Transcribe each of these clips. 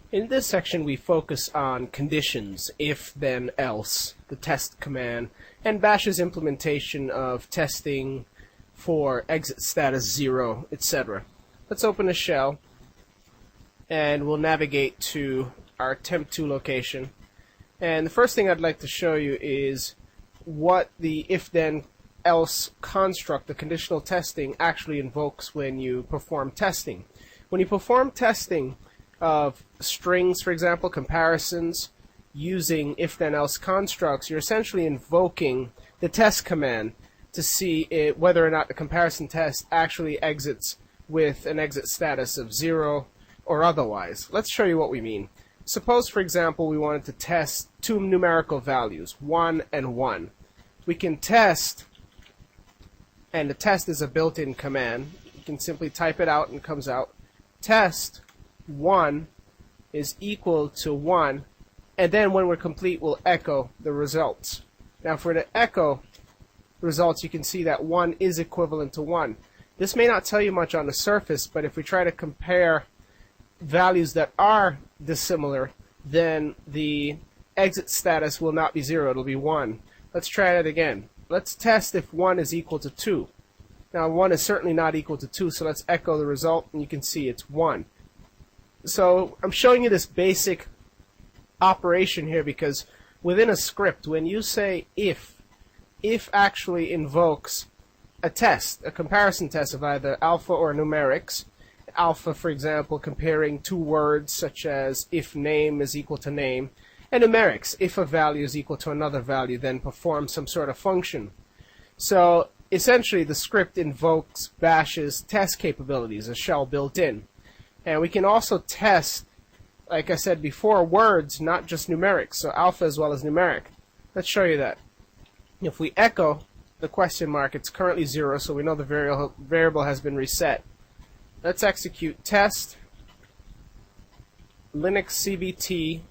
In this section we focus on conditions, if, then, else, the test command, and Bash's implementation of testing for exit status 0, etc. Let's open a shell and we'll navigate to our temp2 location. And the first thing I'd like to show you is what the if, then, else construct, the conditional testing, actually invokes when you perform testing. When you perform testing of strings, for example, comparisons, using if, then, else constructs, you're essentially invoking the test command to see whether or not the comparison test actually exits with an exit status of 0 or otherwise. Let's show you what we mean. Suppose, for example, we wanted to test two numerical values, 1 and 1. We can test, and the test is a built-in command. You can simply type it out and it comes out. Test 1 is equal to 1, and then when we're complete we'll echo the results. Now for the echo results, you can see that 1 is equivalent to 1. This may not tell you much on the surface, but if we try to compare values that are dissimilar, then the exit status will not be 0, it'll be 1. Let's try that again. Let's test if 1 is equal to 2. Now 1 is certainly not equal to 2, so let's echo the result and you can see it's 1. So I'm showing you this basic operation here because within a script, when you say if actually invokes a test, a comparison test of either alpha or numerics. Alpha, for example, comparing two words such as if name is equal to name, and numerics, if a value is equal to another value, then perform some sort of function. So essentially the script invokes Bash's test capabilities, a shell built in. And we can also test, like I said before, words, not just numerics, so alpha as well as numeric. Let's show you that. If we echo the question mark, it's currently 0, so we know the variable has been reset. Let's execute test LCBT,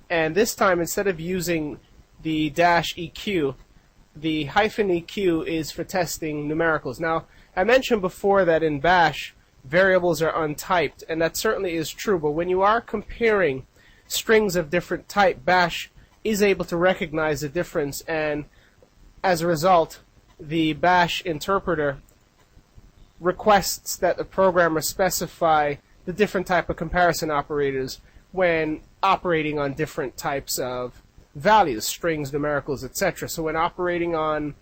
and this time instead of using the -eq, the -eq is for testing numericals. Now, I mentioned before that in Bash, variables are untyped, and that certainly is true, but when you are comparing strings of different type, Bash is able to recognize the difference, and as a result, the Bash interpreter requests that the programmer specify the different type of comparison operators when operating on different types of values, strings, numericals, etc. So when operating on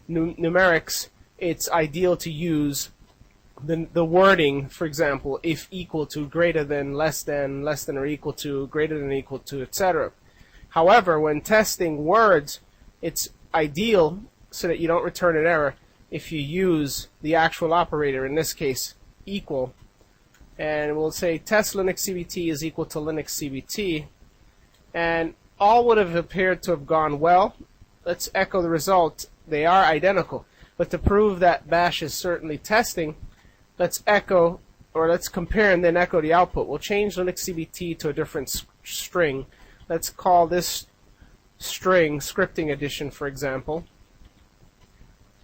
numerics, it's ideal to use the wording, for example, if equal to, greater than, less than or equal to, greater than, equal to, etc. However, when testing words, it's ideal, so that you don't return an error, if you use the actual operator, in this case equal, and we'll say test LCBT is equal to LCBT, and all would have appeared to have gone well. Let's echo the result. They are identical, but to prove that Bash is certainly testing, let's echo, or let's compare and then echo the output. We'll change LCBT to a different string. Let's call this string scripting edition, for example.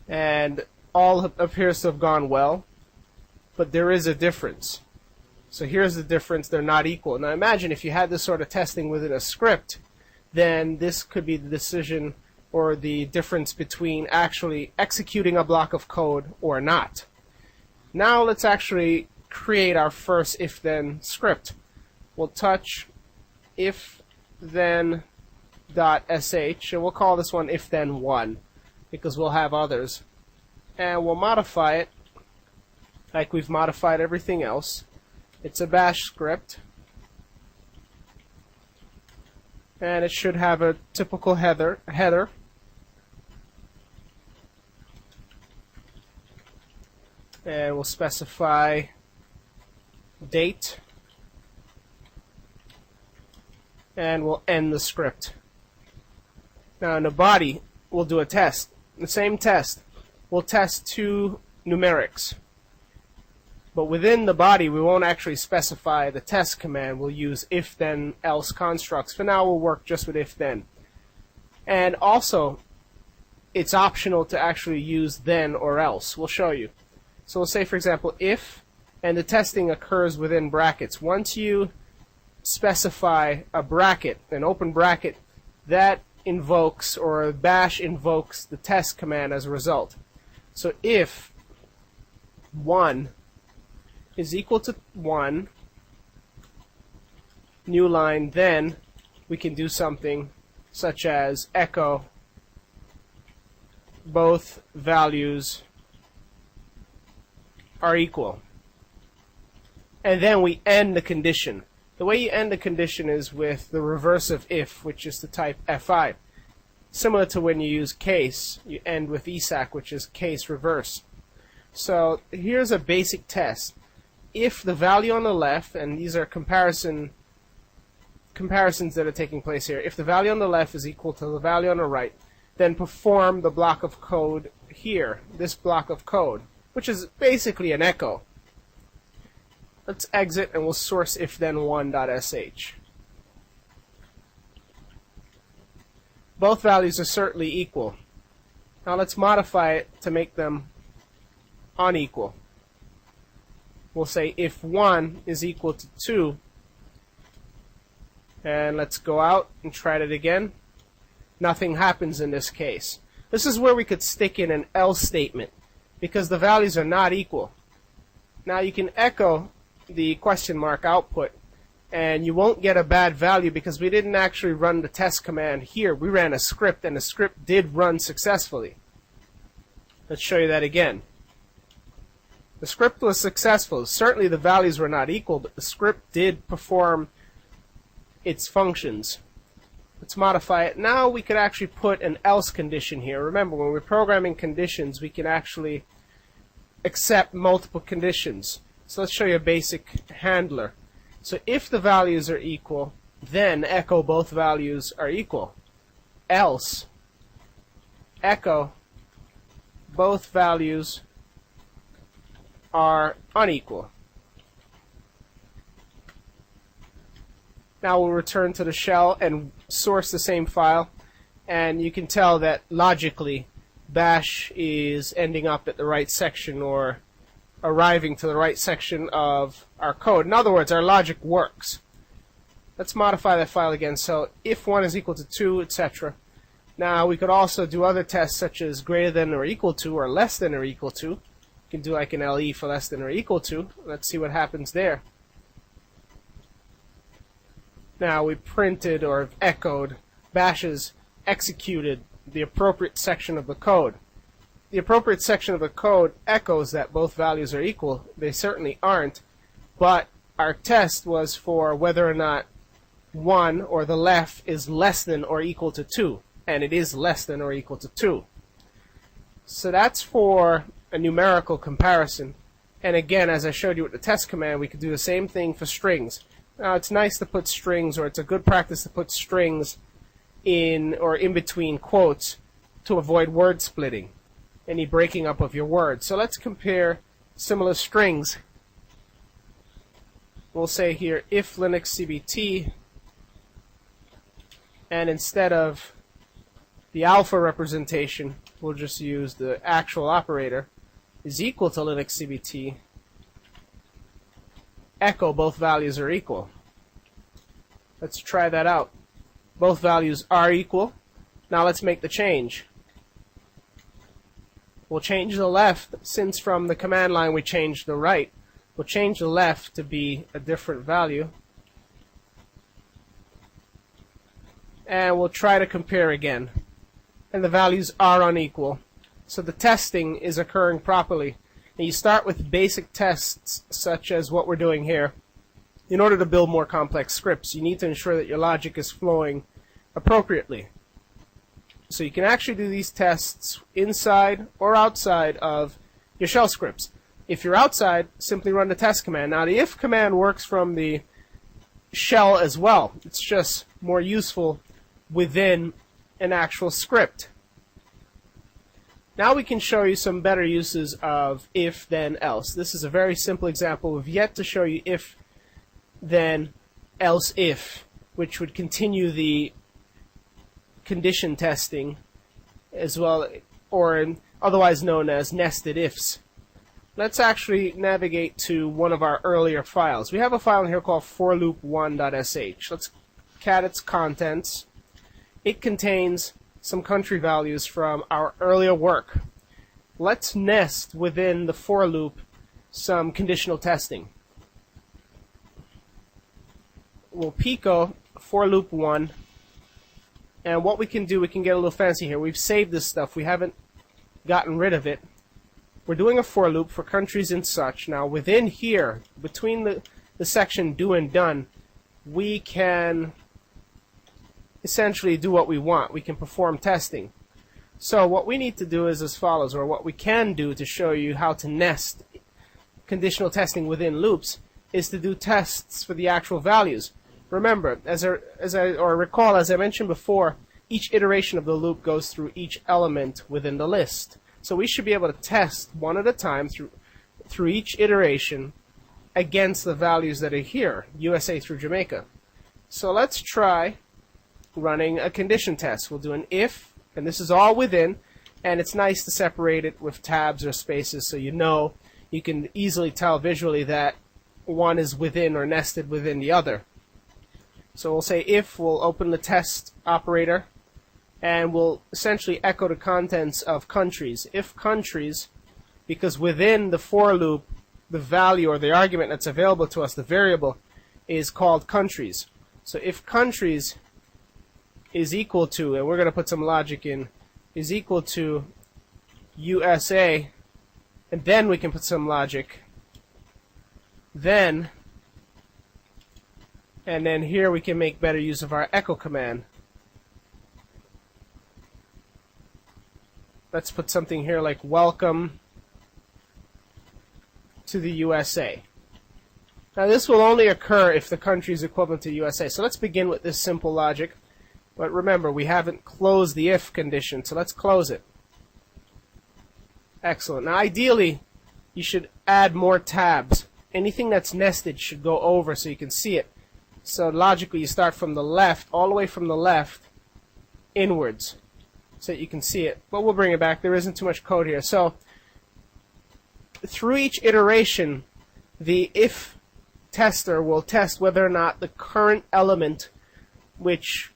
And all appears to have gone well, but there is a difference. So here's the difference. They're not equal. Now imagine if you had this sort of testing within a script, then this could be the decision or the difference between actually executing a block of code or not. Now let's actually create our first if-then script. We'll touch if-then.sh, and we'll call this one if-then1, because we'll have others. And we'll modify it like we've modified everything else. It's a Bash script, and it should have a typical header. And we'll specify date, and we'll end the script. Now in the body, we'll do a test. The same test. We'll test two numerics. But within the body, we won't actually specify the test command. We'll use if, then, else constructs. For now, we'll work just with if, then. And also, it's optional to actually use then or else. We'll show you. So we'll say, for example, if, and the testing occurs within brackets. Once you specify a bracket, an open bracket, that invokes, or bash invokes, the test command as a result. So if 1 is equal to 1, new line, then we can do something such as echo both values are equal. And then we end the condition. The way you end the condition is with the reverse of if, which is the type fi. Similar to when you use case, you end with esac, which is case reverse. So here's a basic test. If the value on the left, and these are comparisons that are taking place here, if the value on the left is equal to the value on the right, then perform the block of code here, this block of code, which is basically an echo. Let's exit and we'll source if then one.sh. Both values are certainly equal. Now let's modify it to make them unequal. We'll say if 1 is equal to 2, and let's go out and try it again. Nothing happens in this case. This is where we could stick in an else statement, because the values are not equal. Now you can echo the question mark output, and you won't get a bad value because we didn't actually run the test command here. We ran a script, and the script did run successfully. Let's show you that again. The script was successful. Certainly the values were not equal, but the script did perform its functions. Let's modify it. Now we could actually put an else condition here. Remember, when we're programming conditions, we can actually accept multiple conditions. So let's show you a basic handler. So if the values are equal, then echo both values are equal. Else, echo both values are unequal. Now we'll return to the shell and source the same file, and you can tell that logically bash is ending up at the right section, or arriving to the right section of our code. In other words, our logic works. Let's modify that file again. So if 1 is equal to 2, etc. Now we could also do other tests such as greater than or equal to, or less than or equal to. You can do like an LE for less than or equal to. Let's see what happens there. Now we printed or echoed, bash has executed the appropriate section of the code. The appropriate section of the code echoes that both values are equal. They certainly aren't, but our test was for whether or not 1, or the left, is less than or equal to 2, and it is less than or equal to 2. So that's for a numerical comparison. And again, as I showed you with the test command, we could do the same thing for strings. Now it's nice to put strings, or it's a good practice to put strings in or in between quotes to avoid word splitting, any breaking up of your words. So let's compare similar strings. We'll say here if LCBT, and instead of the alpha representation, we'll just use the actual operator, is equal to LCBT, echo both values are equal. Let's try that out. Both values are equal. Now let's make the change. We'll change the left, since from the command line we changed the right. We'll change the left to be a different value. And we'll try to compare again. And the values are unequal. So the testing is occurring properly. And you start with basic tests such as what we're doing here. In order to build more complex scripts, you need to ensure that your logic is flowing appropriately. So you can actually do these tests inside or outside of your shell scripts. If you're outside, simply run the test command. Now the if command works from the shell as well. It's just more useful within an actual script. Now we can show you some better uses of if, then, else. This is a very simple example. We've yet to show you if, then, else if, which would continue the condition testing as well, or otherwise known as nested ifs. let's actually navigate to one of our earlier files. We have a file in here called forloop1.sh. Let's cat its contents. It contains some country values from our earlier work. Let's nest within the for loop some conditional testing. We'll pico for loop 1, and what we can do, we can get a little fancy here. We've saved this stuff. We haven't gotten rid of it. We're doing a for loop for countries and such. Now within here, between the section do and done, we can essentially do what we want. We can perform testing. So what we need to do is as follows, or what we can do to show you how to nest conditional testing within loops, is to do tests for the actual values. Remember, as I mentioned before, each iteration of the loop goes through each element within the list. So we should be able to test one at a time through each iteration against the values that are here, USA through Jamaica. So let's try running a condition test. We'll do an if, and this is all within, and it's nice to separate it with tabs or spaces so you can easily tell visually that one is within or nested within the other. So we'll say if, we'll open the test operator, and we'll essentially echo the contents of countries. If countries, because within the for loop, the value or the argument that's available to us, the variable, is called countries. So if countries is equal to, and we're going to put some logic in, is equal to USA, and then we can put some logic, then, and then here we can make better use of our echo command. Let's put something here like welcome to the USA. Now this will only occur if the country is equivalent to USA. So let's begin with this simple logic. But remember, we haven't closed the if condition, so let's close it. Excellent. Now ideally, you should add more tabs. Anything that's nested should go over so you can see it. So logically, you start from the left, all the way from the left, inwards, so that you can see it. But we'll bring it back. There isn't too much code here. So through each iteration, the if tester will test whether or not the current element, which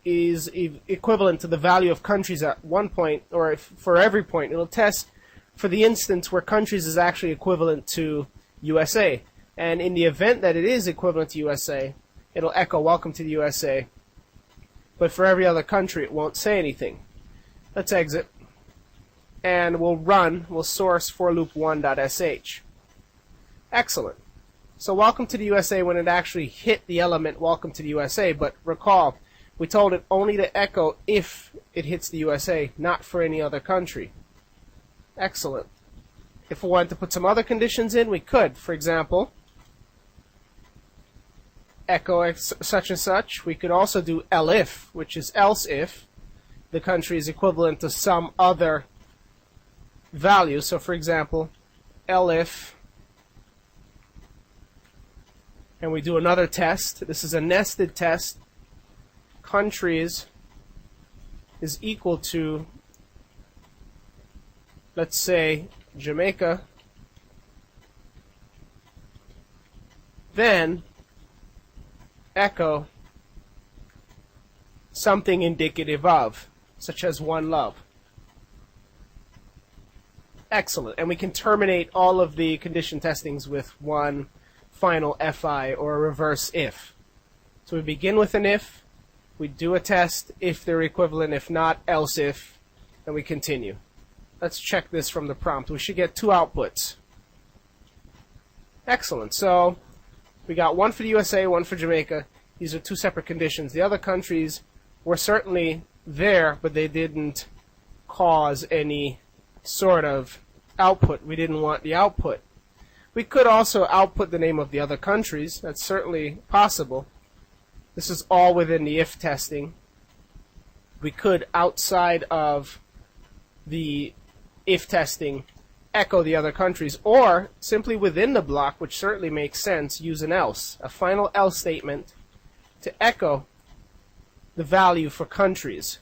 is equivalent to the value of countries at one point, or if for every point, it'll test for the instance where countries is actually equivalent to USA. And in the event that it is equivalent to USA, it'll echo welcome to the USA. But for every other country, it won't say anything. Let's exit. And we'll source forloop1.sh. Excellent. So welcome to the USA when it actually hit the element welcome to the USA, but recall, we told it only to echo if it hits the USA, not for any other country. Excellent. If we wanted to put some other conditions in, we could. For example, echo such and such. We could also do elif, which is else if the country is equivalent to some other value. So for example, elif, and we do another test. This is a nested test. Countries is equal to, let's say, Jamaica. Then echo something indicative of, such as one love. Excellent. And we can terminate all of the condition testings with one final fi or a reverse if. So we begin with an if, we do a test if they're equivalent, if not, else if, and we continue. Let's check this from the prompt. We should get two outputs. Excellent. So we got one for the USA, one for Jamaica. These are two separate conditions. The other countries were certainly there, but they didn't cause any sort of output. We didn't want the output. We could also output the name of the other countries. That's certainly possible. This is all within the if testing. We could, outside of the if testing, echo the other countries, or simply within the block, which certainly makes sense, use an else, a final else statement to echo the value for countries.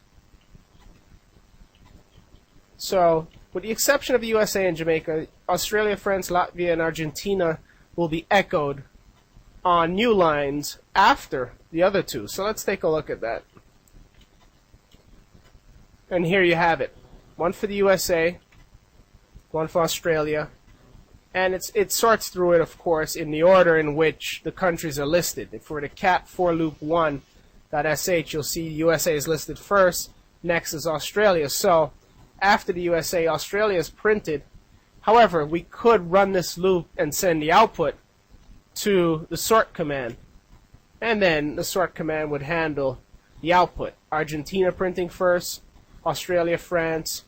So With the exception of the USA and Jamaica, Australia, France, Latvia, and Argentina will be echoed on new lines after the other two. So let's take a look at that. And here you have it. One for the USA, one for Australia, and it sorts through it, of course, in the order in which the countries are listed. If we're to cat for loop 1.sh, you'll see USA is listed first, next is Australia. So after the USA, Australia is printed. However, we could run this loop and send the output to the sort command, and then the sort command would handle the output. Argentina printing first, Australia, France,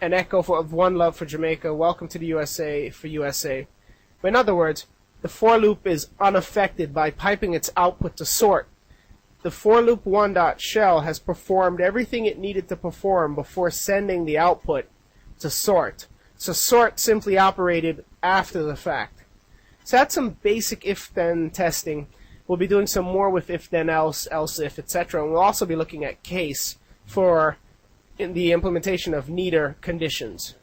an echo of one love for Jamaica, welcome to the USA for USA. But in other words, the for loop is unaffected by piping its output to sort. The for loop 1.shell has performed everything it needed to perform before sending the output to sort. So sort simply operated after the fact. So that's some basic if-then testing. We'll be doing some more with if-then-else, else-if, etc. And we'll also be looking at case for in the implementation of neater conditions.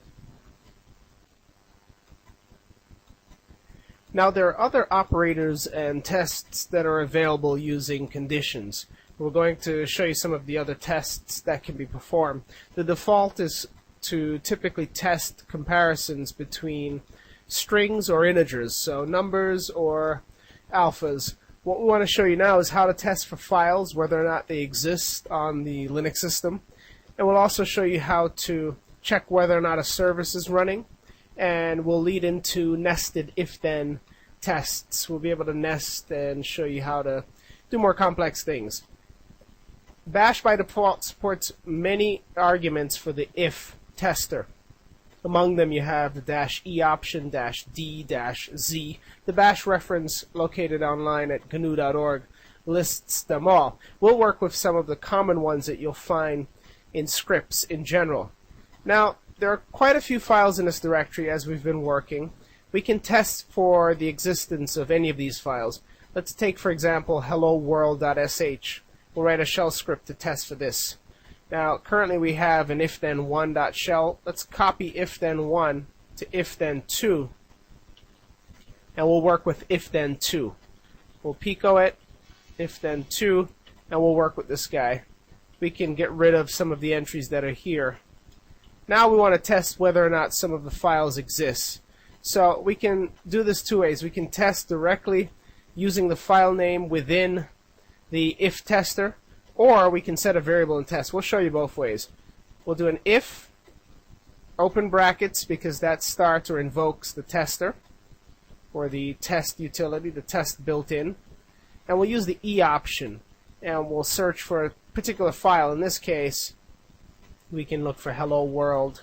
Now there are other operators and tests that are available using conditions. We're going to show you some of the other tests that can be performed. The default is to typically test comparisons between strings or integers, so numbers or alphas. What we want to show you now is how to test for files, whether or not they exist on the Linux system. And we'll also show you how to check whether or not a service is running, and we'll lead into nested if-then tests. We'll be able to nest and show you how to do more complex things. Bash by default supports many arguments for the if tester. Among them you have the -e option, -d, -z. The bash reference located online at gnu.org lists them all. We'll work with some of the common ones that you'll find in scripts in general. Now, there are quite a few files in this directory as we've been working. We can test for the existence of any of these files. Let's take, for example, hello world.sh. We'll write a shell script to test for this. Now, currently we have an if-then-1.shell. Let's copy if-then-1 to if-then-2, and we'll work with if-then-2. We'll pico it, if-then-2, and we'll work with this guy. We can get rid of some of the entries that are here. Now we want to test whether or not some of the files exist. So we can do this two ways. We can test directly using the file name within the if tester, or we can set a variable and test. We'll show you both ways. We'll do an if, open brackets, because that starts or invokes the tester, or the test utility, the test built in. And we'll use the E option, and we'll search for a particular file. In this case, we can look for hello world.sh.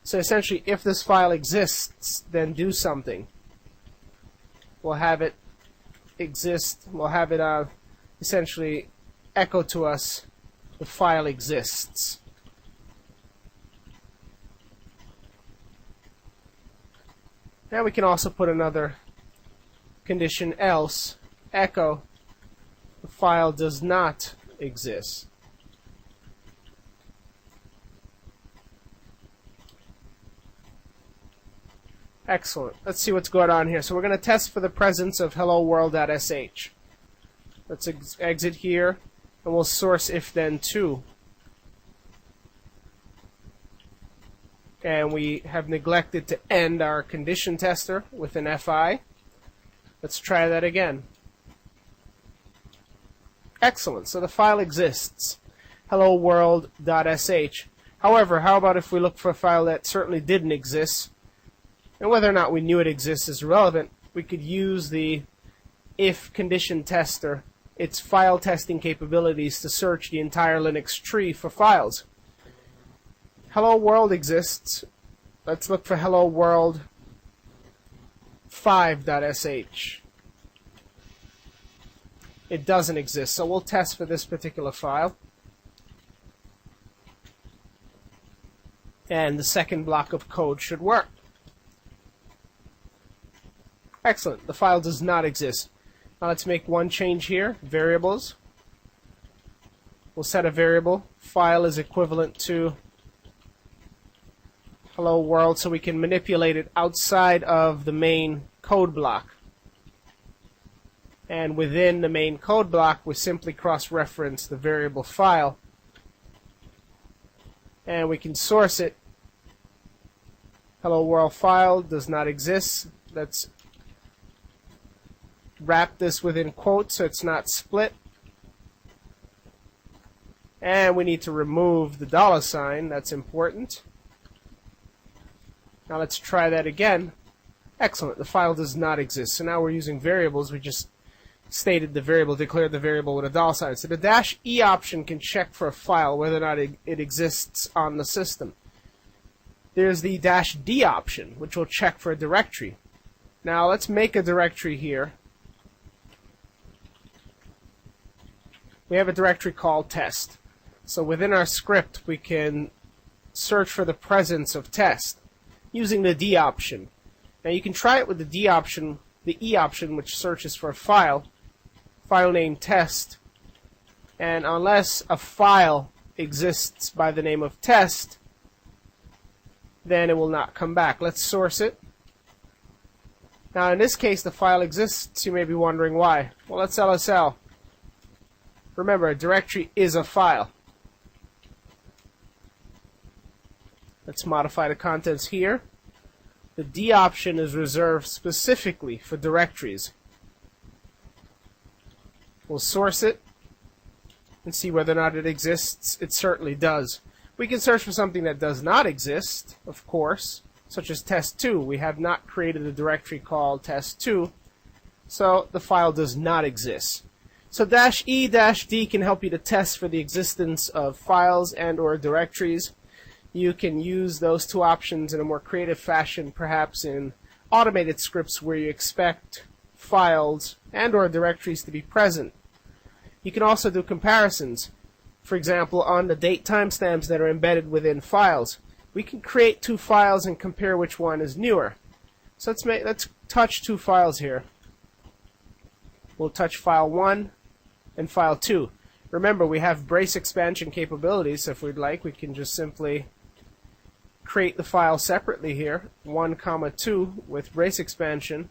So essentially, if this file exists, then do something. We'll have it exist. We'll have it essentially echo to us the file exists. Now we can also put another condition, else, echo the file does not exist. Excellent. Let's see what's going on here. So we're going to test for the presence of hello world.sh. Let's exit here, and we'll source if-then-2. And we have neglected to end our condition tester with an fi. Let's try that again. Excellent. So the file exists, hello world.sh. However, how about if we look for a file that certainly didn't exist? And whether or not we knew it exists is irrelevant. We could use the if condition tester, its file testing capabilities, to search the entire Linux tree for files. Hello world exists. Let's look for hello world 5.sh. It doesn't exist, so we'll test for this particular file. And the second block of code should work. Excellent. The file does not exist. Now let's make one change here. Variables. We'll set a variable. File is equivalent to hello world, so we can manipulate it outside of the main code block. And within the main code block, we simply cross-reference the variable file, and we can source it. Hello world file does not exist. Let's wrap this within quotes so it's not split. And we need to remove the $sign. That's important. Now let's try that again. Excellent. The file does not exist. So now we're using variables. We just stated the variable, declared the variable with a $sign. So the -E option can check for a file whether or not it exists on the system. There's the -D option, which will check for a directory. Now let's make a directory here. We have a directory called test. So within our script, we can search for the presence of test using the D option. Now you can try it with the D option, the E option, which searches for a file name test, and unless a file exists by the name of test, then it will not come back. Let's source it. Now in this case the file exists. You may be wondering why. Well, let's LSL. Remember, a directory is a file. Let's modify the contents here. The D option is reserved specifically for directories. We'll source it and see whether or not it exists. It certainly does. We can search for something that does not exist, of course, such as test2. We have not created a directory called test2, so the file does not exist. So -E, -D can help you to test for the existence of files and or directories. You can use those two options in a more creative fashion, perhaps in automated scripts where you expect files and or directories to be present. You can also do comparisons. For example, on the date timestamps that are embedded within files, we can create two files and compare which one is newer. So let's touch two files here. We'll touch file 1 and file 2. Remember, we have brace expansion capabilities, so if we'd like, we can just simply create the file separately here, 1, 2 with brace expansion.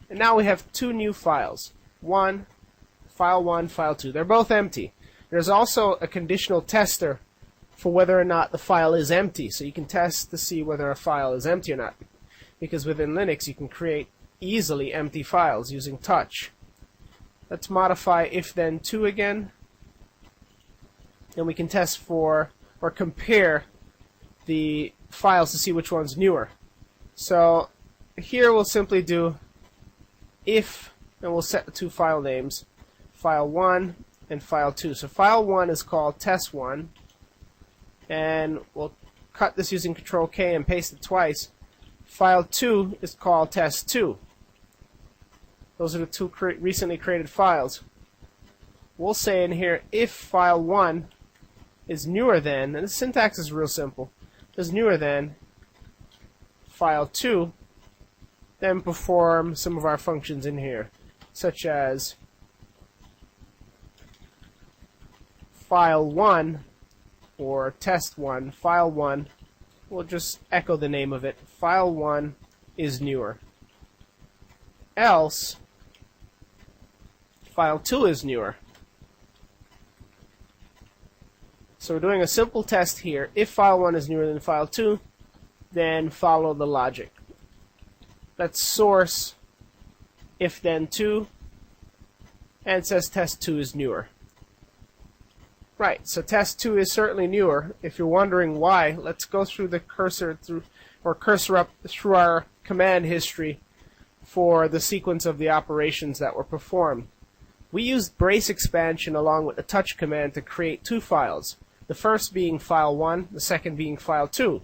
And now we have two new files, file 1, file 2. They're both empty. There's also a conditional tester for whether or not the file is empty, so you can test to see whether a file is empty or not. Because within Linux you can create easily empty files using touch. Let's modify if then 2 again, and we can test for or compare the files to see which one's newer. So here we'll simply do if, and we'll set the two file names, file 1 and file 2. So file 1 is called test1, and we'll cut this using Control K and paste it twice. File 2 is called test2. Those are the two recently created files. We'll say in here if file 1 is newer than, and the syntax is real simple, is newer than file 2, then perform some of our functions in here, such as file 1 or test1, file 1, we'll just echo the name of it, file 1 is newer. Else, file 2 is newer. So we're doing a simple test here. If file 1 is newer than file 2, then follow the logic. Let's source if then 2, and it says test 2 is newer. Right, so test 2 is certainly newer. If you're wondering why, let's go through the cursor up through our command history for the sequence of the operations that were performed. We used brace expansion along with the touch command to create two files, the first being file 1, the second being file 2.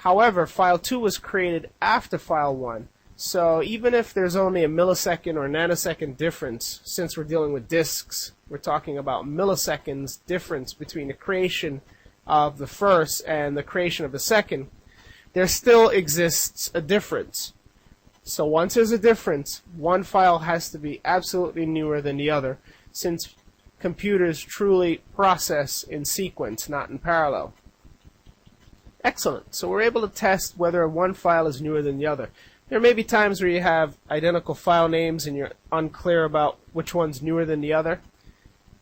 However, file 2 was created after file 1, so even if there's only a millisecond or nanosecond difference, since we're dealing with disks, we're talking about milliseconds difference between the creation of the first and the creation of the second, there still exists a difference. So once there's a difference, one file has to be absolutely newer than the other, since computers truly process in sequence, not in parallel. Excellent. So we're able to test whether one file is newer than the other. There may be times where you have identical file names and you're unclear about which one's newer than the other.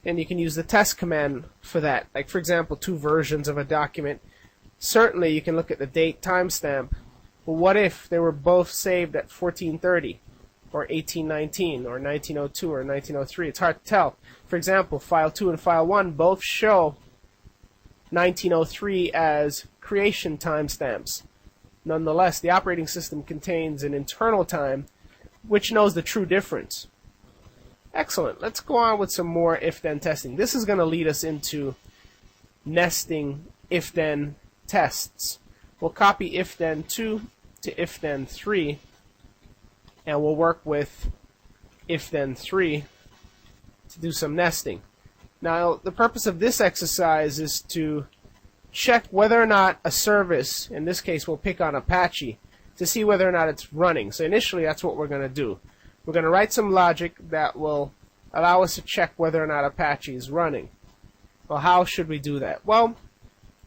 And you can use the test command for that. Like, for example, two versions of a document. Certainly you can look at the date timestamp. But what if they were both saved at 1430 or 1819 or 1902 or 1903? It's hard to tell. For example, file 2 and file 1 both show 1903 as creation timestamps. Nonetheless, the operating system contains an internal time which knows the true difference. Excellent. Let's go on with some more if-then testing. This is going to lead us into nesting if-then tests. We'll copy if-then 2 to if-then 3, and we'll work with if-then 3 to do some nesting. Now, the purpose of this exercise is to check whether or not a service, in this case we'll pick on Apache, to see whether or not it's running. So initially that's what we're going to do. We're going to write some logic that will allow us to check whether or not Apache is running. Well, how should we do that? Well,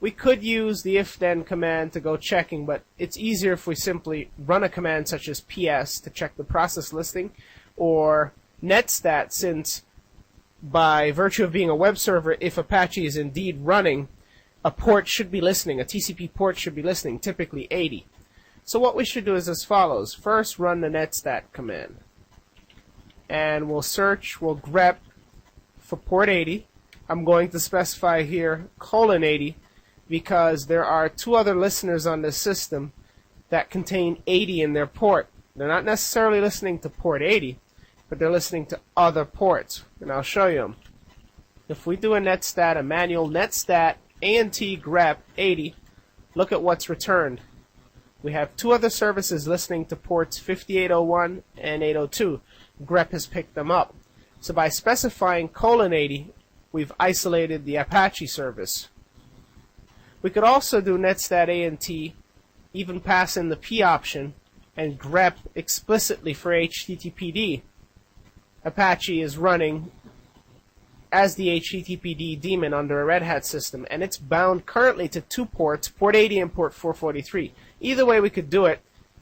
we could use the if-then command to go checking, but it's easier if we simply run a command such as ps to check the process listing, or netstat, since by virtue of being a web server, if Apache is indeed running, a port should be listening, a TCP port should be listening, typically 80. So what we should do is as follows. First, run the netstat command. And we'll search, we'll grep for port 80. I'm going to specify here :80 because there are two other listeners on this system that contain 80 in their port. They're not necessarily listening to port 80, but they're listening to other ports. And I'll show you them. If we do a netstat, a manual netstat ANT grep 80, look at what's returned. We have two other services listening to ports 5801 and 802. grep has picked them up. So by specifying :80, we've isolated the Apache service. We could also do netstat ANT, even pass in the P option, and grep explicitly for HTTPD. Apache is running as the HTTPD daemon under a Red Hat system, and it's bound currently to two ports, port 80 and port 443. Either way we could do it.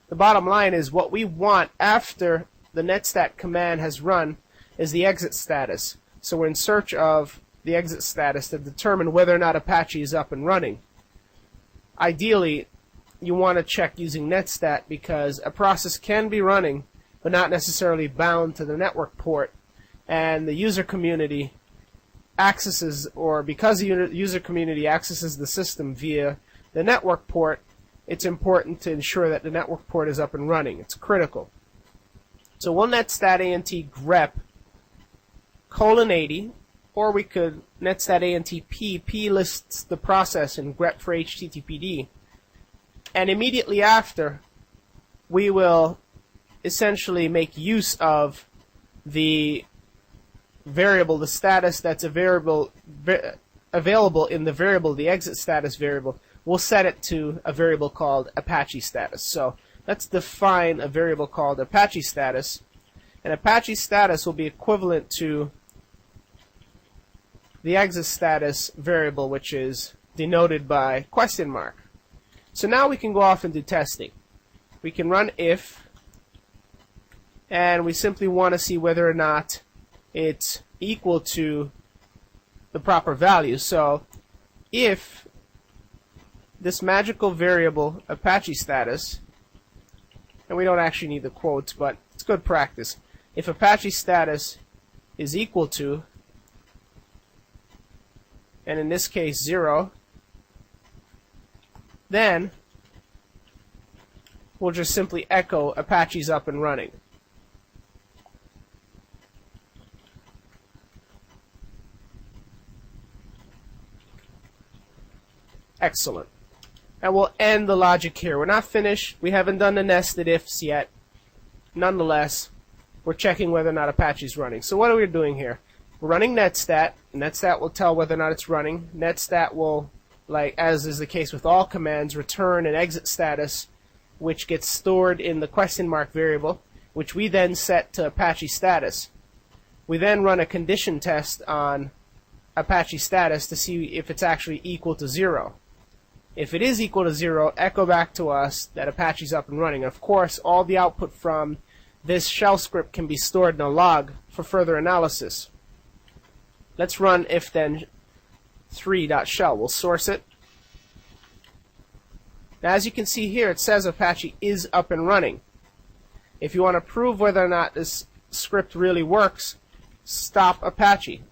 The bottom line is what we want after the netstat command has run is the exit status. So we're in search of the exit status to determine whether or not Apache is up and running. Ideally, you want to check using netstat because a process can be running but not necessarily bound to the network port, and the user community accesses, or because the user community accesses the system via the network port, it's important to ensure that the network port is up and running. It's critical. So we'll netstat ANT grep :80, or we could netstat ANT p. P lists the process in grep for HTTPD. And immediately after, we will essentially make use of the variable, the status that's available in the variable, the exit status variable. We'll set it to a variable called Apache status. So let's define a variable called Apache status. And Apache status will be equivalent to the exit status variable, which is denoted by question mark. So now we can go off and do testing. We can run if, and we simply want to see whether or not it's equal to the proper value. So if this magical variable Apache status, and we don't actually need the quotes, but it's good practice. If Apache status is equal to, and in this case 0, then we'll just simply echo Apache's up and running. Excellent. And we'll end the logic here. We're not finished. We haven't done the nested ifs yet. Nonetheless, we're checking whether or not Apache's running. So what are we doing here? We're running netstat. Netstat will tell whether or not it's running. Netstat will, like as is the case with all commands, return an exit status, which gets stored in the question mark variable, which we then set to Apache status. We then run a condition test on Apache status to see if it's actually equal to 0. If it is equal to 0, echo back to us that Apache's up and running. Of course, all the output from this shell script can be stored in a log for further analysis. Let's run if then 3.shell. We'll source it. Now, as you can see here, it says Apache is up and running. If you want to prove whether or not this script really works, stop Apache.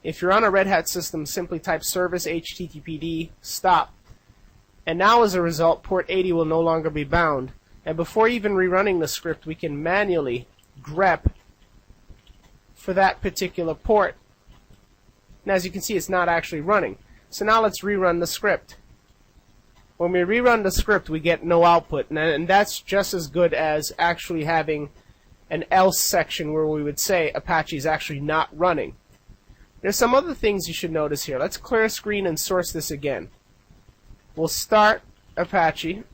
If you're on a Red Hat system, simply type service httpd stop. And now as a result, port 80 will no longer be bound. And before even rerunning the script, we can manually grep for that particular port. And as you can see, it's not actually running. So now let's rerun the script. When we rerun the script, we get no output. And that's just as good as actually having an else section where we would say Apache is actually not running. There's some other things you should notice here. Let's clear a screen and source this again. We'll start Apache.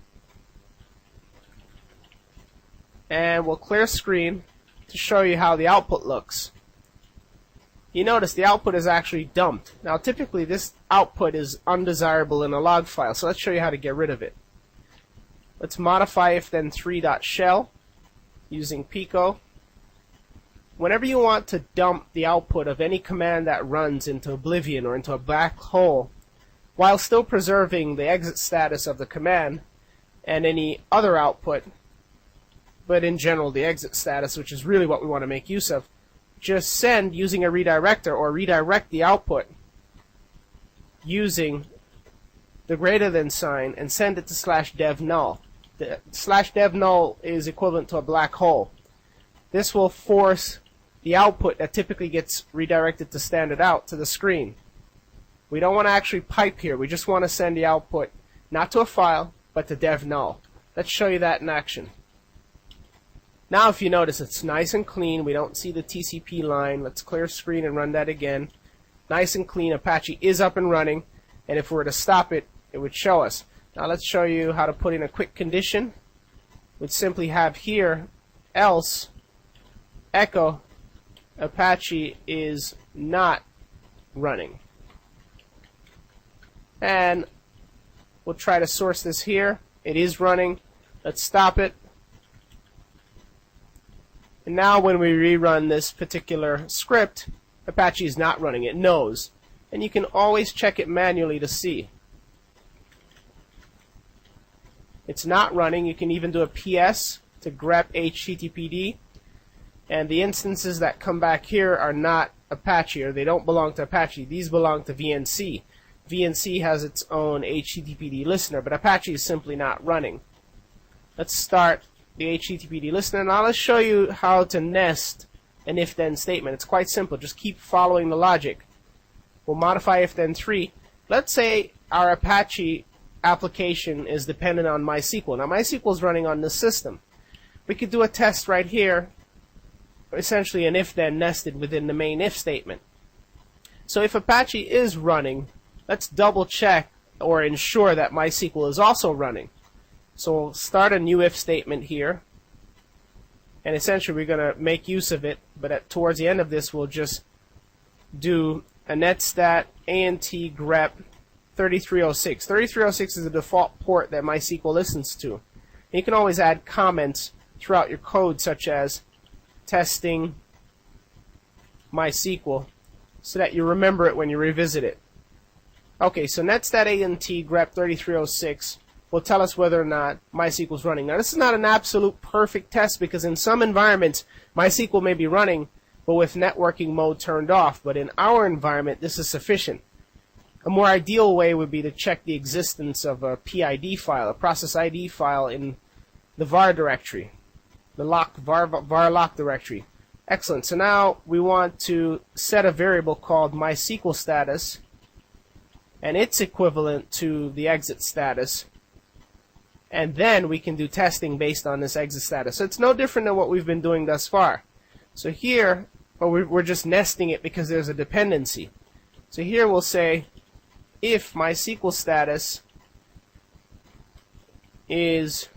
And we'll clear screen to show you how the output looks. You notice the output is actually dumped. Now typically this output is undesirable in a log file, so let's show you how to get rid of it. Let's modify if then 3.shell using Pico. Whenever you want to dump the output of any command that runs into oblivion or into a black hole, while still preserving the exit status of the command and any other output, but in general the exit status, which is really what we want to make use of, just send using a redirector or redirect the output using the greater than sign and send it to /dev null. The /dev null is equivalent to a black hole. This will force the output that typically gets redirected to standard out to the screen. We don't want to actually pipe here. We just want to send the output not to a file, but to dev null. Let's show you that in action. Now if you notice, it's nice and clean. We don't see the TCP line. Let's clear screen and run that again. Nice and clean. Apache is up and running. And if we were to stop it, it would show us. Now let's show you how to put in a quick condition. We'd simply have here else echo Apache is not running. And we'll try to source this here. It is running. Let's stop it. And now when we rerun this particular script, Apache is not running. It knows. And you can always check it manually to see. It's not running. You can even do a PS to grep HTTPD. And the instances that come back here are not Apache, or they don't belong to Apache. These belong to VNC. VNC has its own HTTPD listener, but Apache is simply not running. Let's start the HTTPD listener. Now let's show you how to nest an if-then statement. It's quite simple. Just keep following the logic. We'll modify if-then 3. Let's say our Apache application is dependent on MySQL. Now MySQL is running on this system. We could do a test right here, essentially an if-then nested within the main if statement. So if Apache is running, let's double check or ensure that MySQL is also running. So we'll start a new if statement here, and essentially we're going to make use of it, but towards the end of this we'll just do a netstat ant grep 3306. 3306 is the default port that MySQL listens to. And you can always add comments throughout your code, such as testing MySQL, so that you remember it when you revisit it. Okay, so netstat ant grep 3306 will tell us whether or not MySQL is running. Now this is not an absolute perfect test, because in some environments MySQL may be running but with networking mode turned off, but in our environment this is sufficient. A more ideal way would be to check the existence of a PID file, a process ID file in the var directory, the var lock directory. Excellent. So now we want to set a variable called MySQL status, and it's equivalent to the exit status. And then we can do testing based on this exit status. So it's no different than what we've been doing thus far. So here, we're just nesting it because there's a dependency. So here we'll say if MySQL status is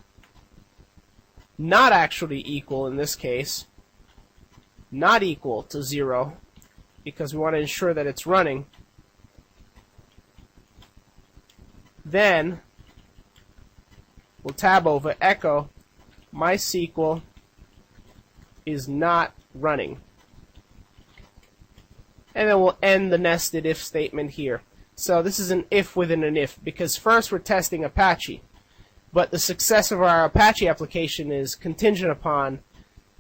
not actually equal, in this case, not equal to 0, because we want to ensure that it's running, then we'll tab over echo MySQL is not running. And then we'll end the nested if statement here. So this is an if within an if, because first we're testing Apache, but the success of our Apache application is contingent upon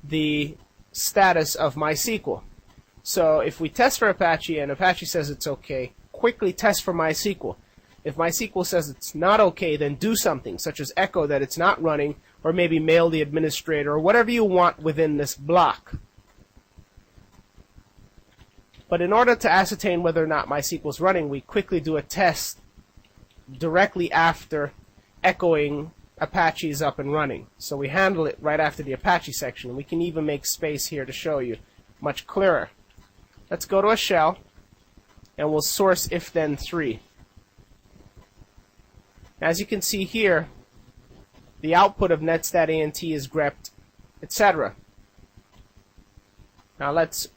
the status of MySQL. So if we test for Apache and Apache says it's okay, quickly test for MySQL. If MySQL says it's not okay, then do something, such as echo that it's not running, or maybe mail the administrator, or whatever you want within this block. But in order to ascertain whether or not MySQL is running, we quickly do a test directly after echoing Apache is up and running. So we handle it right after the Apache section. We can even make space here to show you much clearer. Let's go to a shell, and we'll source if then 3. As you can see here, the output of netstat.ant is grepped, etc. Now let's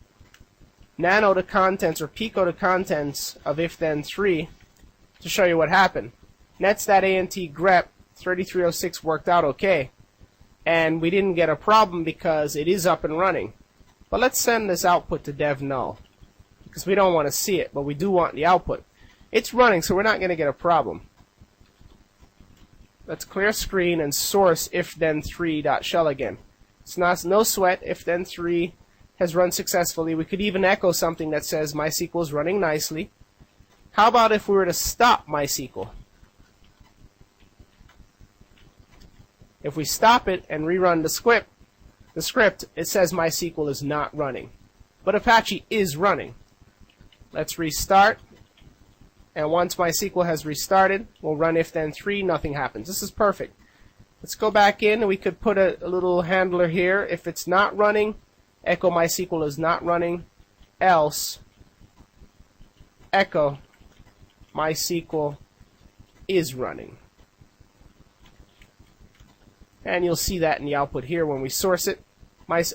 nano the contents or pico the contents of if then 3 to show you what happened. Nets.ant grep 3306 worked out okay, and we didn't get a problem because it is up and running. But let's send this output to dev null, because we don't want to see it, but we do want the output. It's running, so we're not going to get a problem. Let's clear screen and source if then 3.shell again. It's no sweat. If then 3 has run successfully. We could even echo something that says MySQL is running nicely. How about if we were to stop MySQL? If we stop it and rerun the script, it says MySQL is not running. But Apache is running. Let's restart. And once MySQL has restarted, we'll run if then 3, nothing happens. This is perfect. Let's go back in, and we could put a little handler here. If it's not running, echo MySQL is not running, else echo MySQL is running. And you'll see that in the output here when we source it.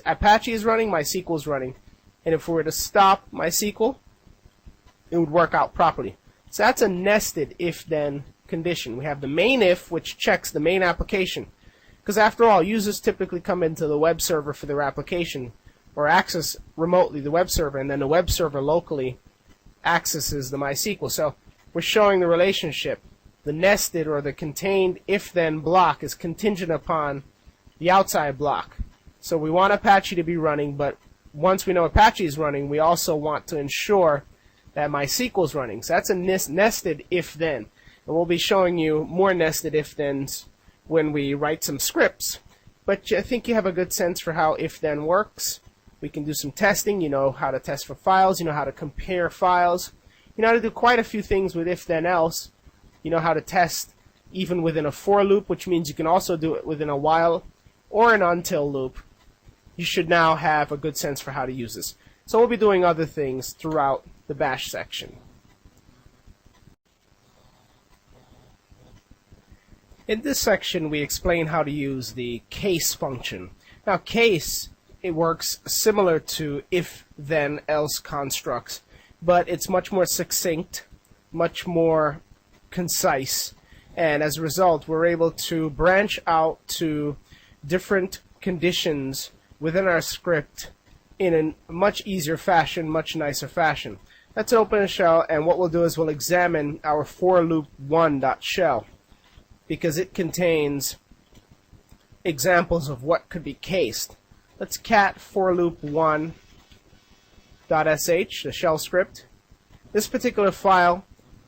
Apache is running, MySQL is running. And if we were to stop MySQL, it would work out properly. So that's a nested if-then condition. We have the main if, which checks the main application. Because after all, users typically come into the web server for their application, or access remotely the web server, and then the web server locally accesses the MySQL. So we're showing the relationship. The nested or the contained if-then block is contingent upon the outside block. So we want Apache to be running, but once we know Apache is running, we also want to ensure that MySQL is running. So that's a nested if-then. And we'll be showing you more nested if-thens when we write some scripts. But I think you have a good sense for how if-then works. We can do some testing. You know how to test for files. You know how to compare files. You know how to do quite a few things with if-then-else. You know how to test even within a for loop, which means you can also do it within a while or an until loop. You should now have a good sense for how to use this. So we'll be doing other things throughout the bash section. In this section, we explain how to use the case function. Now, case, it works similar to if, then, else constructs, but it's much more succinct, much more concise, and as a result, we're able to branch out to different conditions within our script in a much easier fashion, much nicer fashion. Let's open a shell, and what we'll do is we'll examine our for loop 1.shell, because it contains examples of what could be cased. Let's cat for loop 1.sh, the shell script. This particular file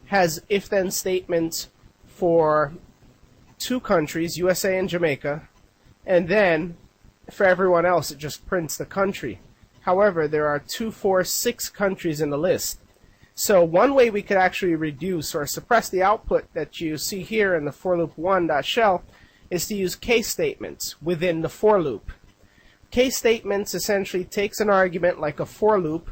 has if-then statements for 2 countries, USA and Jamaica, and then for everyone else it just prints the country. However, there are 2, 4, 6 countries in the list. So one way we could actually reduce or suppress the output that you see here in the for loop 1.shell is to use case statements within the for loop. Case statements essentially takes an argument like a for loop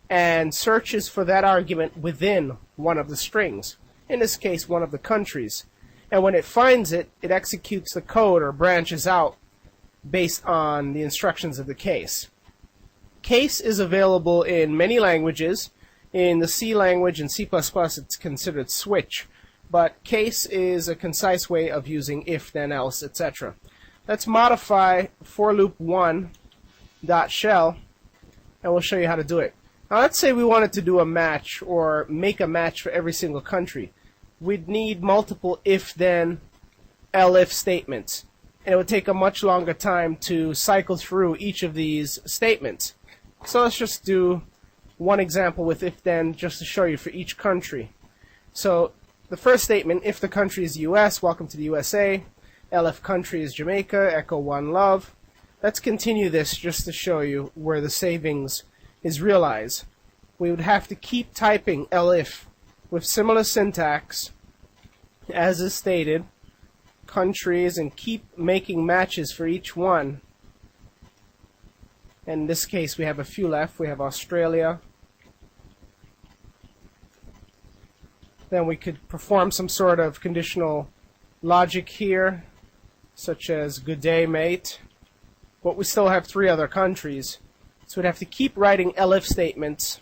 and searches for that argument within one of the strings, in this case one of the countries. And when it finds it, it executes the code or branches out based on the instructions of the case. Case is available in many languages. In the C language and C++, it's considered switch. but case is a concise way of using if, then, else, etc. Let's modify for loop 1 dot shell, and we'll show you how to do it. Now let's say we wanted to do a match or make a match for every single country. We'd need multiple if, then, elif statements. And it would take a much longer time to cycle through each of these statements. So let's just do one example with if, then, just to show you for each country. So the first statement, if the country is the US, welcome to the USA. Elif country is Jamaica, echo one love. Let's continue this just to show you where the savings is realized. We would have to keep typing elif with similar syntax as is stated, countries, and keep making matches for each one. In this case we have a few left. We have Australia. Then we could perform some sort of conditional logic here, such as good day mate, but we still have 3 other countries, so we'd have to keep writing elif statements.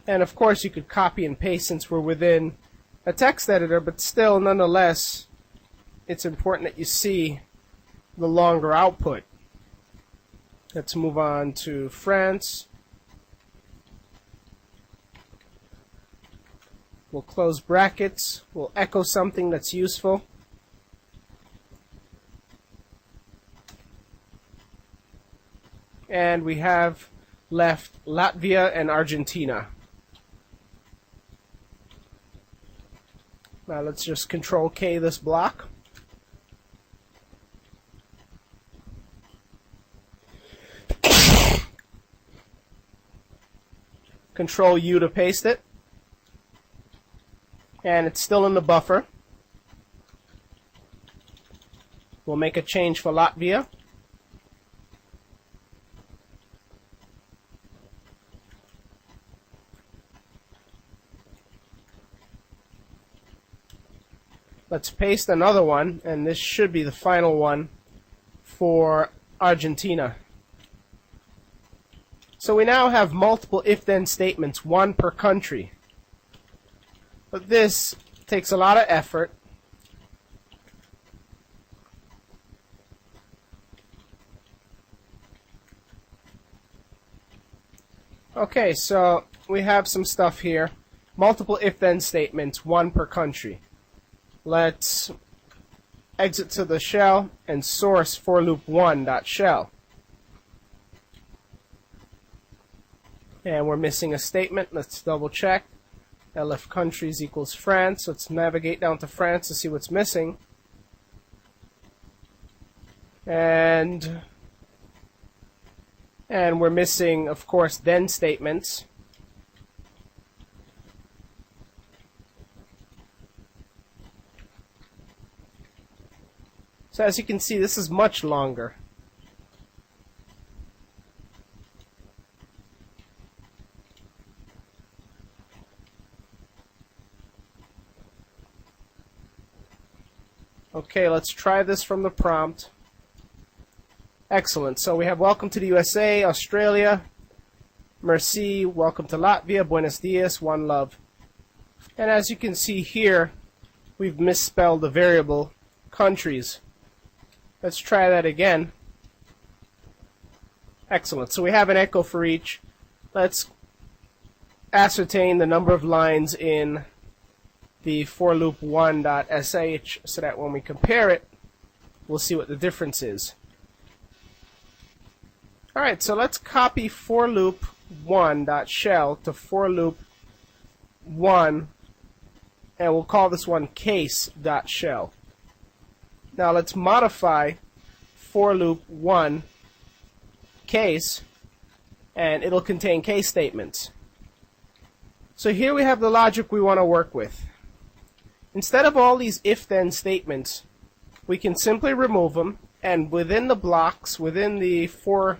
And of course you could copy and paste since we're within a text editor, but still, nonetheless, it's important that you see the longer output. Let's move on to France. We'll close brackets. We'll echo something that's useful. And we have left Latvia and Argentina. Now let's just Control K this block. Control U to paste it. And it's still in the buffer. We'll make a change for Latvia. Let's paste another one, and this should be the final one for Argentina. So we now have multiple if-then statements, one per country. But this takes a lot of effort. Okay, so we have some stuff here. Multiple if-then statements, one per country. Let's exit to the shell and source for loop 1.shell. And we're missing a statement. Let's double check. elif countries equals France. Let's navigate down to France to see what's missing. And we're missing, of course, then statements. So as you can see, this is much longer. Okay, let's try this from the prompt. Excellent. So we have welcome to the USA, Australia, merci, welcome to Latvia, buenos dias, one love. And as you can see here, we've misspelled the variable countries. Let's try that again. Excellent. So we have an echo for each. Let's ascertain the number of lines in the for loop 1.sh so that when we compare it, we'll see what the difference is. Alright, so let's copy for loop 1.shell to for loop 1, and we'll call this one case.shell. Now let's modify for loop 1 case, and it'll contain case statements. So here we have the logic we want to work with. Instead of all these if-then statements, we can simply remove them, and within the blocks, within the for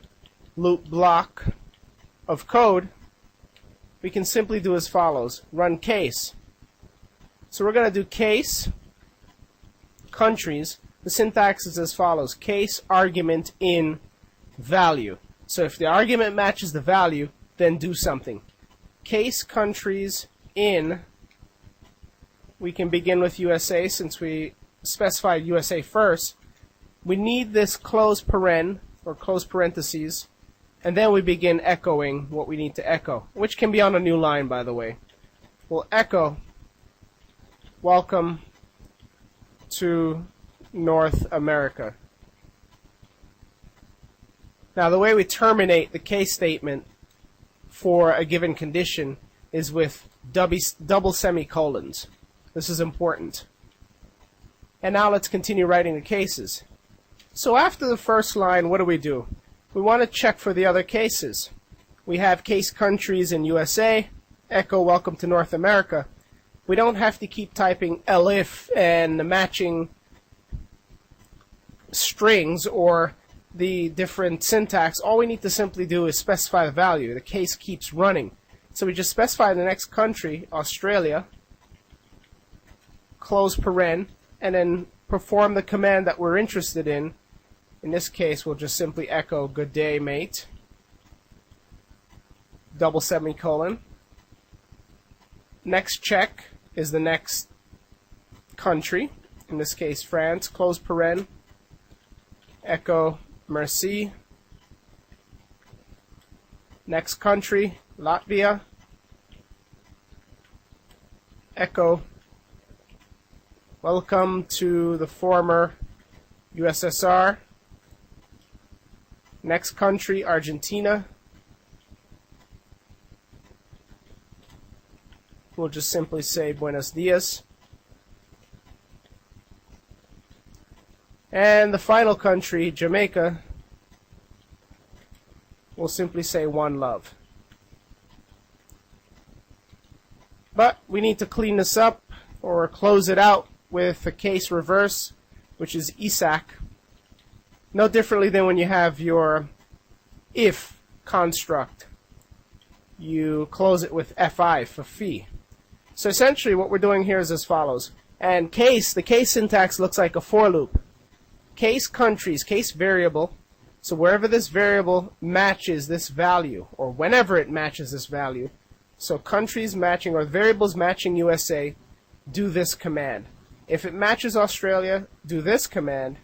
loop block of code, we can simply do as follows. Run case. So we're going to do case countries. The syntax is as follows. Case argument in value. So if the argument matches the value, then do something. Case countries in we can begin with USA since we specified USA first. We need this closed paren or closed parentheses, and then we begin echoing what we need to echo, which can be on a new line, by the way. We'll echo, welcome to North America. Now, the way we terminate the case statement for a given condition is with double semicolons. This is important. And now let's continue writing the cases. So after the first line, what do? We want to check for the other cases. We have case countries in USA, echo welcome to North America. We don't have to keep typing elif and the matching strings or the different syntax. All we need to simply do is specify the value. The case keeps running. So we just specify the next country, Australia, close paren, and then perform the command that we're interested in. In this case, we'll just simply echo good day, mate, double semicolon. Next check is the next country, in this case France, close paren, echo merci. Next country, Latvia, echo welcome to the former USSR. Next country, Argentina. We'll just simply say buenos dias. And the final country, Jamaica, we'll simply say one love. But we need to clean this up or close it out with a case reverse, which is ISAC. No differently than when you have your if construct. You close it with FI for fee. So essentially what we're doing here is as follows. And case, the case syntax looks like a for loop. Case countries, case variable. So wherever this variable matches this value, or whenever it matches this value, so countries matching or variables matching USA, do this command. If it matches Australia, do this command.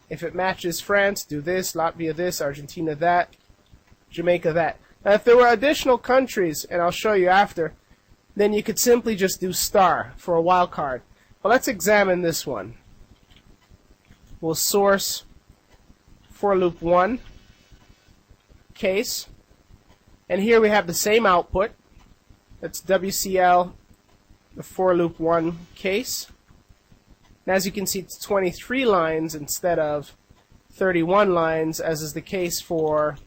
If it matches France, do this, Latvia this, Argentina that, Jamaica that. Now if there were additional countries, and I'll show you after, then you could simply just do star for a wildcard. But let's examine this one. We'll source for loop 1 case, and here we have the same output. That's WCL, the for loop 1 case. And as you can see, it's 23 lines instead of 31 lines, as is the case for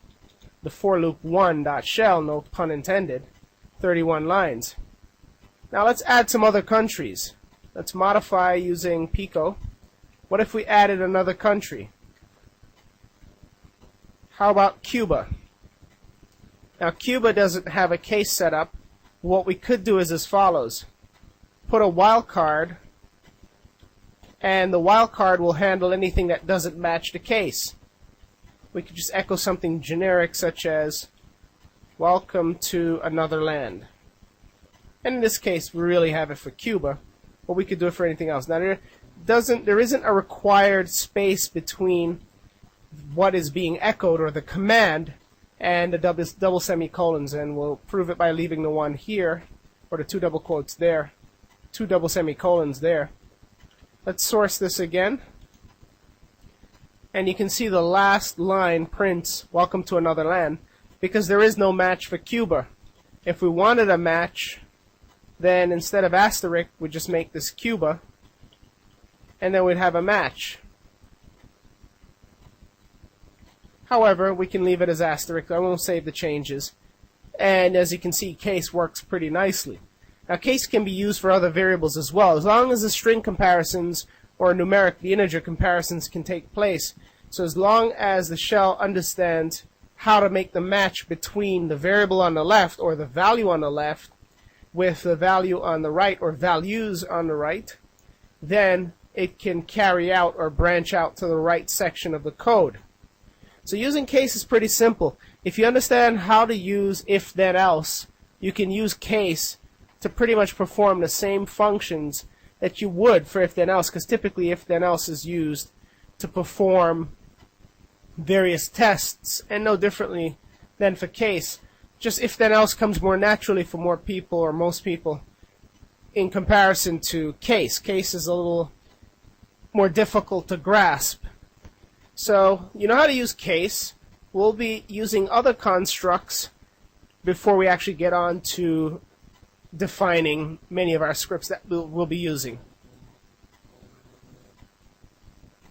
the for loop 1.shell, no pun intended, 31 lines. Now let's add some other countries. Let's modify using Pico. What if we added another country? How about Cuba? Now Cuba doesn't have a case set up. What we could do is as follows. Put a wildcard, and the wildcard will handle anything that doesn't match the case. We could just echo something generic such as welcome to another land. And in this case we really have it for Cuba, but we could do it for anything else. Now there isn't a required space between what is being echoed or the command and the double semicolons, and we'll prove it by leaving the one here, or the two double quotes there, two double semicolons there. Let's source this again, and you can see the last line prints welcome to another land because there is no match for Cuba. If we wanted a match, then instead of asterisk we'd just make this Cuba, and then we'd have a match. However, we can leave it as asterisk. I won't save the changes. And as you can see, case works pretty nicely. Now, case can be used for other variables as well, as long as the string comparisons or numeric, the integer comparisons can take place. So as long as the shell understands how to make the match between the variable on the left or the value on the left with the value on the right or values on the right, then it can carry out or branch out to the right section of the code. So using case is pretty simple. If you understand how to use if then else, you can use case to pretty much perform the same functions that you would for if then else, because typically if then else is used to perform various tests, and no differently than for case. Just if then else comes more naturally for more people or most people in comparison to case. Case is a little more difficult to grasp. So you know how to use case. We'll be using other constructs before we actually get on to defining many of our scripts that we'll be using.